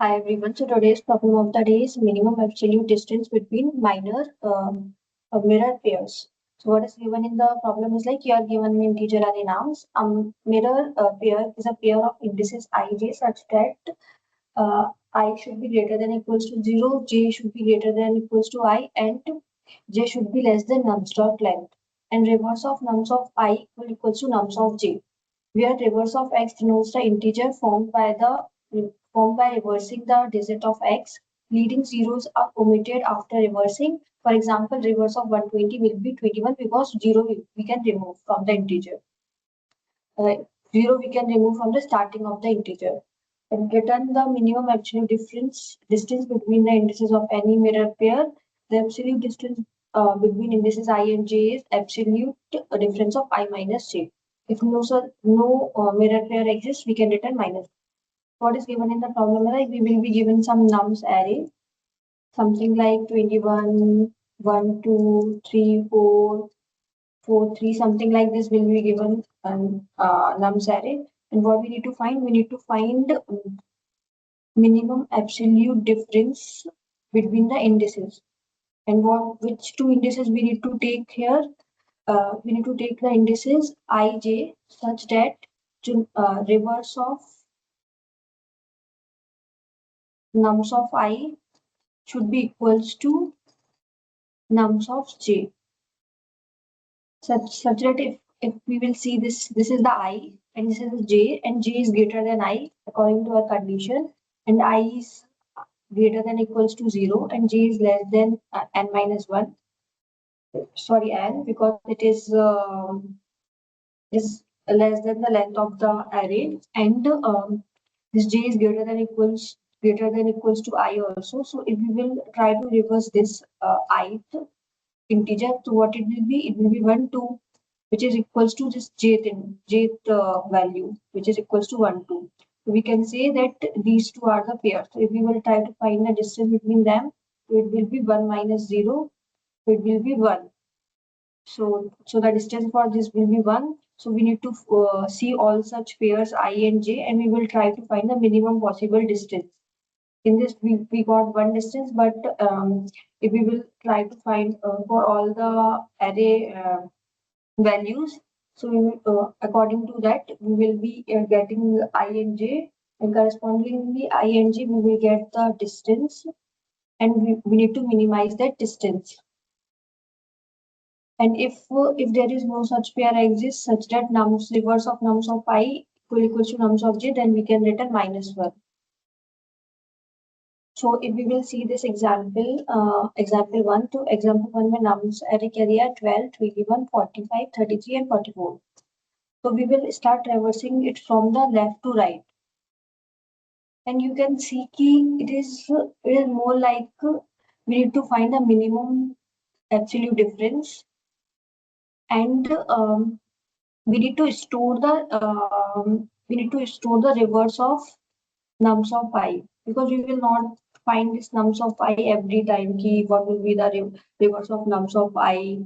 Hi everyone. So today's problem of the day is minimum absolute distance between mirror pairs. So what is given in the problem is like you are given an integer array nouns. Mirror pair is a pair of indices ij such that I should be greater than equals to 0, j should be greater than equals to I, and j should be less than nums dot length. And reverse of nums of I equals to nums of j, where reverse of x denotes the integer formed by reversing the digit of x. Leading zeros are omitted after reversing. For example, reverse of 120 will be 21 because 0 we can remove from the integer. 0 we can remove from the starting of the integer. And return the minimum absolute distance between the indices of any mirror pair. The absolute distance between indices I and j is absolute difference of I minus j. If no mirror pair exists, we can return minus. What is given in the problem? Like we will be given some nums array, something like 21, 1, 2, 3, 4, 4, 3, something like this will be given nums array. And what we need to find? We need to find minimum absolute difference between the indices. And which two indices we need to take here? We need to take the indices ij such that reverse of nums of I should be equals to nums of j. Such that if we will see this is the I and this is the j, and j is greater than I according to our condition, and I is greater than equals to 0 and j is less than n minus 1. Sorry, n, because it is less than the length of the array, and this j is greater than equals to I also. So if we will try to reverse this ith integer, so what it will be? It will be 1, 2, which is equals to this jth value, which is equals to 1, 2. So we can say that these two are the pairs. So if we will try to find the distance between them, so it will be 1 minus 0, so it will be 1. So the distance for this will be 1. So we need to see all such pairs I and j, and we will try to find the minimum possible distance. In this, we got one distance, but if we will try to find for all the array values, so we will, according to that, we will be getting I and j, and correspondingly I and j, we will get the distance, and we need to minimize that distance. And if there is no such pair exists such that reverse of nums of I equals to nums of j, then we can return minus 1. So if we will see this example, example 1 to example 1 में nums array carry are 12, 21, 45, 33 and 44. So we will start traversing it from the left to right. And you can see it is more like we need to find the minimum absolute difference, and we need to store the reverse of nums of I, because we will not find this nums of I every time. What will be the reverse of nums of I?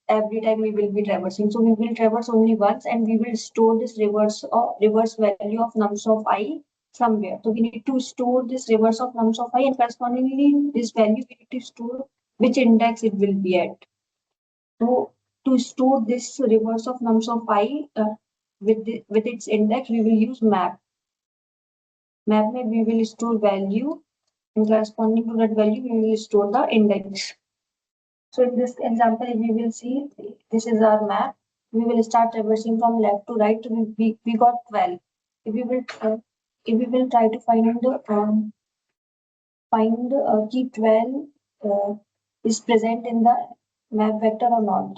Every time we will be traversing. So we will traverse only once, and we will store this reverse value of nums of I somewhere. So we need to store this reverse of nums of I, and correspondingly this value we need to store which index it will be at. So to store this reverse of nums of I with its index, we will use map. Map में we will store value, and corresponding to that value we will store the index. So in this example, we will see this is our map. We will start traversing from left to right. We got 12. If we will try to find key 12 is present in the map vector or not.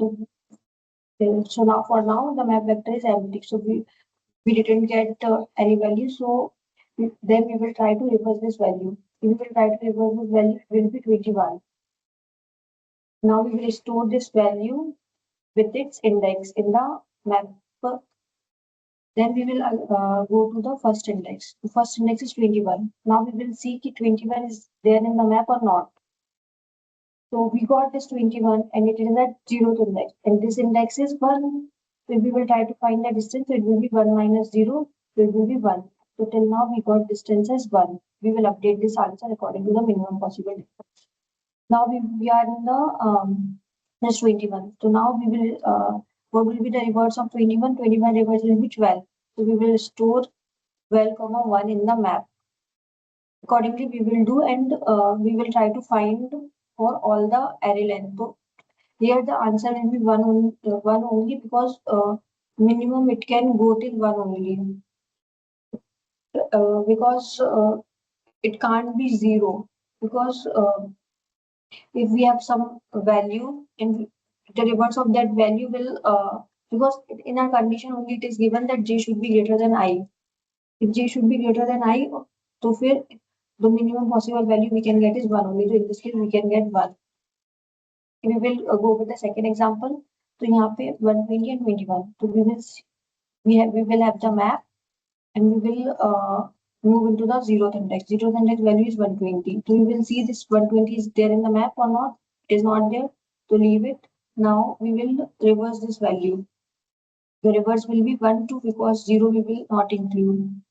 So now for now the map vector is empty. So we didn't get any value. So then we will try to reverse this value. If we will try to reverse this value, it will be 21. Now we will store this value with its index in the map. Then we will go to the first index. The first index is 21. Now we will see if 21 is there in the map or not. So we got this 21 and it is at 0th index, and this index is 1. So if we will try to find the distance, so it will be 1 minus 0, so it will be 1. So till now we got distance as 1. We will update this answer according to the minimum possible distance. Now we are in the just 21. So now we will what will be the reverse of 21? 21 reverse will be 12. So we will store 12 comma 1 in the map. Accordingly we will do, and we will try to find for all the array length. So here the answer will be one only because minimum it can go till 1 only. Because it can't be 0, because if we have some value and the reverse of that value will because in our condition only it is given that j should be greater than I. If j should be greater than I, so फिर the minimum possible value we can get is 1 only. So in this case we can get 1. We will go with the second example. So यहाँ पे 120 and 21. So we will have the map, and we will move into the zeroth index. Zeroth index value is 120. So we will see this 120 is there in the map or not. It is not there. So leave it. Now we will reverse this value. The reverse will be 1, 2 because 0 we will not include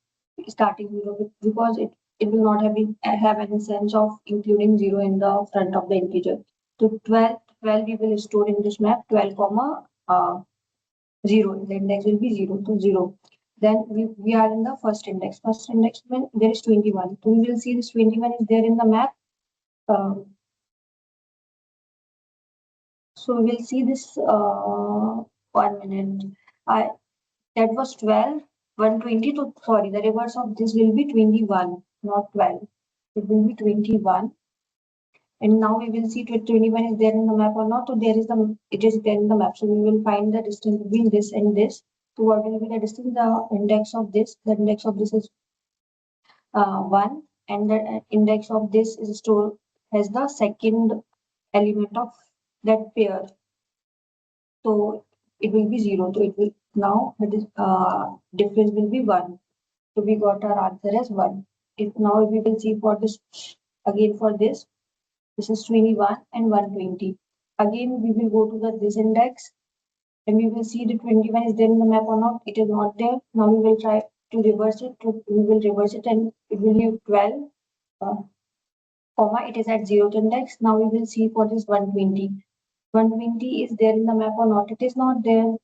starting 0 because it will not have any sense of including 0 in the front of the integer. So 12 we will store in this map 12 comma 0. The index will be 0 to 0. Then we are in the first index. First index when there is 21. So we will see this 21 is there in the map. So we will see this 1 minute. That was 12, 120 to, sorry, the reverse of this will be 21, not 12. It will be 21. And now we will see 21 is there in the map or not. So it is there in the map. So we will find the distance between this and this. So what will be the distance? The index of this is 1, and the index of this is stored as the second element of that pair. So it will be 0. So it will now the difference will be 1. So we got our answer as 1. Now we will see for this again for this is 21 and 120. Again we will go to this index, and we will see the 21 is there in the map or not. It is not there. Now we will try to reverse it. We will reverse it, and it will be 12. Comma, it is at 0th index. Now we will see for this 120. 120 is there in the map or not. It is not there.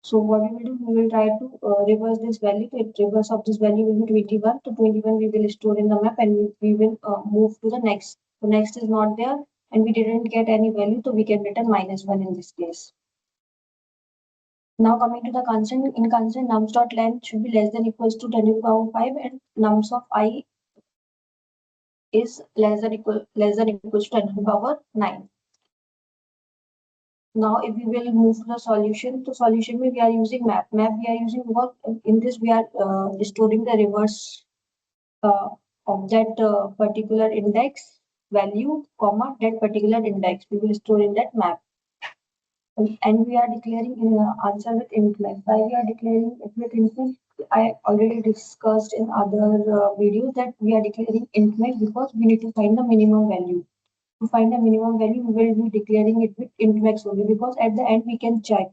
So what we will do, we will try to reverse this value. The reverse of this value will be 21. So 21 we will store in the map, and we will move to the next. So next is not there, and we didn't get any value, so we can return -1 in this case. Now coming to the constant, in constant nums dot length should be less than equals to 10 to the power 5, and nums of I is less than equals to 10 to the power 9. Now if we will move to the solution, to solution we are using map. Map we are using because in this we are storing the reverse of that particular index value, comma, that particular index we will store in that map. And we are declaring answer with int-max. Why we are declaring it with int-max? I already discussed in other videos that we are declaring int-max because we need to find the minimum value. To find the minimum value, we will be declaring it with int-max only, because at the end we can check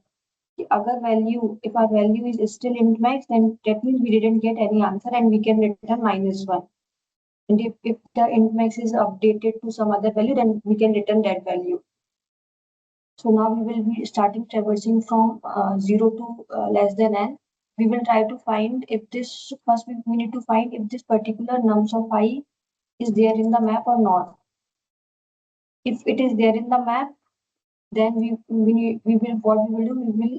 if our value is still int-max, then that means we didn't get any answer and we can return -1. And if the int-max is updated to some other value, then we can return that value. So now we will be starting traversing from 0 to less than n. We will try to find if this, first we need to find if this particular nums of I is there in the map or not. If it is there in the map, then we will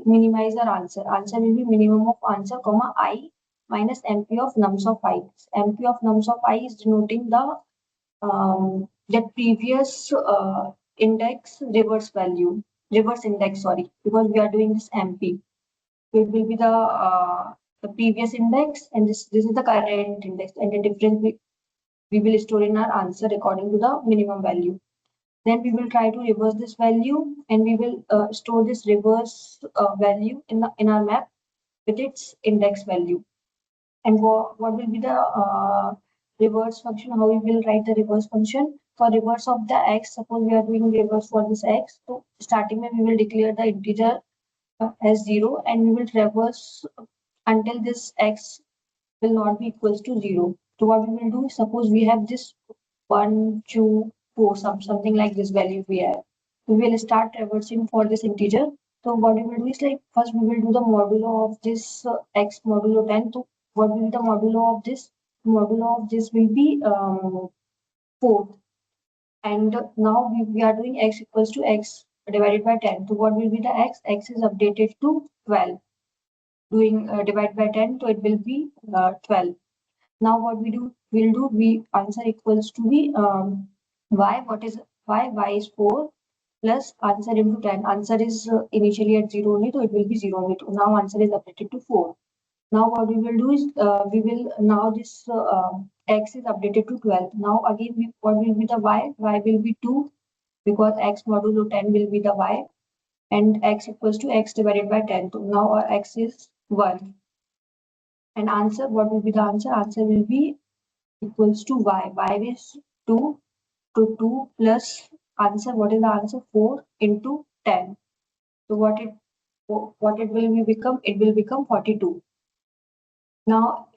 minimize our answer. Answer will be minimum of answer, comma, I minus MP of nums of I. MP of nums of I is denoting the previous index reverse index, sorry, because we are doing this MP. So it will be the previous index, and this is the current index, and the difference we will store in our answer according to the minimum value. Then we will try to reverse this value, and we will store this reverse value in our map with its index value. And what will be the reverse function? How we will write the reverse function? For reverse of the x, suppose we are doing reverse for this x. So starting when we will declare the integer as 0, and we will traverse until this x will not be equals to 0. So what we will do, suppose we have this 1, 2, 4, something like this value we have. We will start traversing for this integer. So what we will do is like first we will do the modulo of this x modulo 10. So what will be the modulo of this? Modulo of this will be 4. And now we are doing x equals to x divided by 10. So what will be the x? X is updated to 12. Doing divide by 10, so it will be 12. Now what we'll do, we answer equals to be y. What is y? Y is 4 plus answer into 10. Answer is initially at 0 only, so it will be 0 only. Now answer is updated to 4. Now what we will do is we will now this x is updated to 12. Now again what will be the y? Y will be 2 because x modulo 10 will be the y, and x equals to x divided by 10. So now our x is 1. And answer, what will be the answer? Answer will be equals to y. Y is 2 to 2 plus answer. What is the answer? 4 into 10. So what it will be become? It will become 42. Now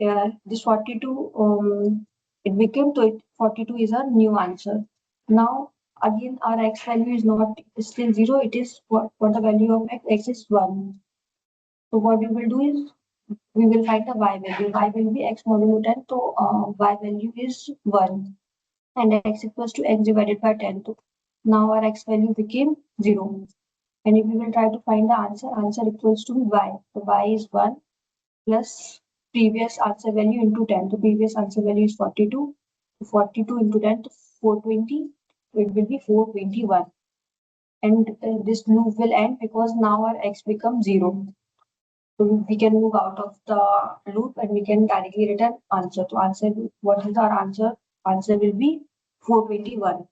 this 42 it became to it 42 is our new answer. Now again our x value is not still 0. It is what the value of x is 1. So what we will do is we will find the y value. Y will be x modulo 10. So y value is 1 and x equals to x divided by 10. So now our x value became 0. And if we will try to find the answer equals to y. So y is 1 plus previous answer value into 10. The previous answer value is 42. 42 into 10 to 420. It will be 421. And this loop will end because now our x becomes 0. So we can move out of the loop and we can directly return answer. To answer, what is our answer? Answer will be 421.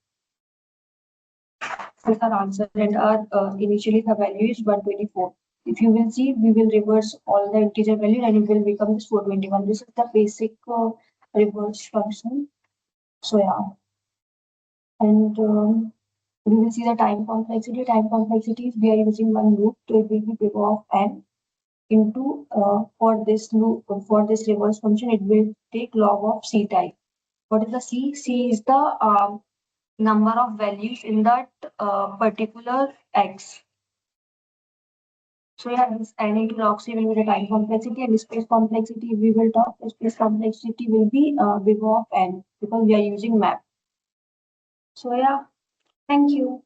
That's our answer, and our initially the value is 124. If you will see, we will reverse all the integer value and it will become this 421. This is the basic reverse function. So yeah, and we will see the time complexity. Time complexity is we are using one loop, so it will be big of n into for this loop, for this reverse function, it will take log of c time. What is the c? C is the number of values in that particular x. So yeah, this n into log c will be the time complexity, and space complexity we will talk. Space complexity will be big of n because we are using map. So yeah, thank you.